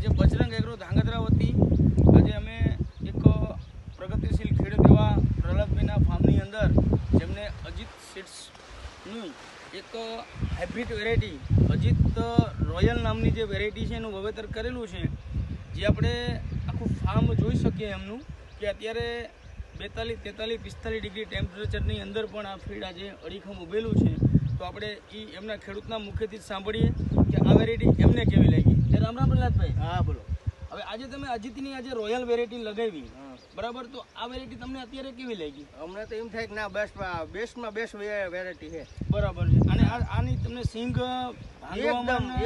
આજે બજરંગ એગ્રો ધાંગધ્રા વતી આજે અમે એક પ્રગતિશીલ ખેડૂત એવા પ્રહલાદભાઈના ફાર્મની અંદર જેમને અજીત સીડ્સનું એક હાઇબ્રિડ વેરાયટી અજીત રોયલ નામની જે વેરાયટી છે એનું વાવેતર કરેલું છે, જે આપણે આખું ફાર્મ જોઈ શકીએ એમનું કે અત્યારે 42, 43, 45 ડિગ્રી ટેમ્પરેચરની અંદર પણ આ ફીડ આજે અડીખમ ઉભેલું છે. તો આપણે એમના ખેડૂતના મુખ્યથી જ સાંભળીએ કે આ વેરાયટી એમને કેવી લાગી. રામ રામ પ્રહલાદભાઈ. હા બોલો. હવે આજે તમે અજીતની આજે રોયલ વેરાયટી લગાવી, બરાબર, તો આ વેરાયટી તમને અત્યારે કેવી લાગી? અમને તો એમ થાય કે ના બેસ્ટમાં બેસ્ટ વેરાયટી છે. બરાબર છે. અને આની તમને સિંગ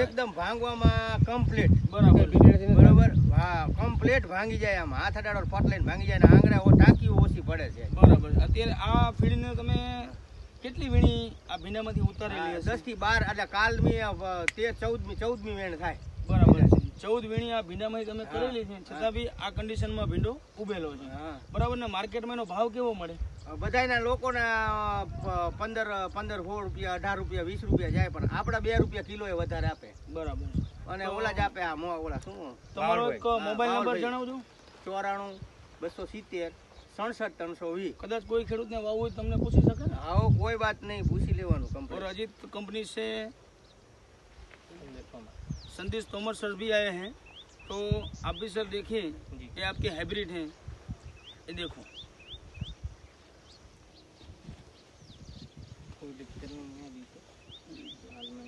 એકદમ ભાંગવામાં કમ્પ્લીટ. બરાબર. હા, કમ્પ્લીટ ભાંગી જાય. આમ હાથ અડાડો ફટ લઈને ભાંગી જાય ને આંગળા ટાંકી ઓછી પડે છે. બરાબર. અત્યારે આ ફીડને તમે કેટલી વીણી આ ભીંડામાંથી ઉતારેલી? 10 થી 12, એટલે કાલમી 14મી વેણ થાય. બરાબર છે. 14 વીણી આ ભીંડામાંથી તમે કરેલી છે, છતાં બી આ કન્ડિશનમાં ભીંડો ઉભેલો છે. બરાબર. ને માર્કેટમાં એનો ભાવ કેવો મળે? બધાના લોકોના 15, 16 રૂપિયા, 18 રૂપિયા, 20 રૂપિયા જાય, પણ આપડા 2 રૂપિયા કિલો એ વધારે આપે. બરાબર. અને ઓલા જ આપે. ઓલા શું તમારો એક મોબાઈલ નંબર જણાવજો. 94 270 67 320. કદાચ કોઈ ખેડૂતને વાવવું હોય તમને પૂછી શકે ને? આવો કોઈ વાત નહીં, પૂછી લેવાનું. और अजीत कंपनी से संदेश तोमर सर भी आए हैं, तो आप भी सर देखिए ये आपके हाइब्रिड हैं, ये देखो कोई दिक्कत नहीं है अभी तो हाल में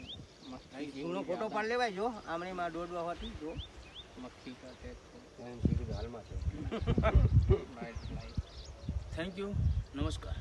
मक्खी जीवनो फोटो पाड़ लेवाय जो आमणी में डोडवा होती जो मक्खी का टेस्ट हाल में थैंक यू, नमस्कार.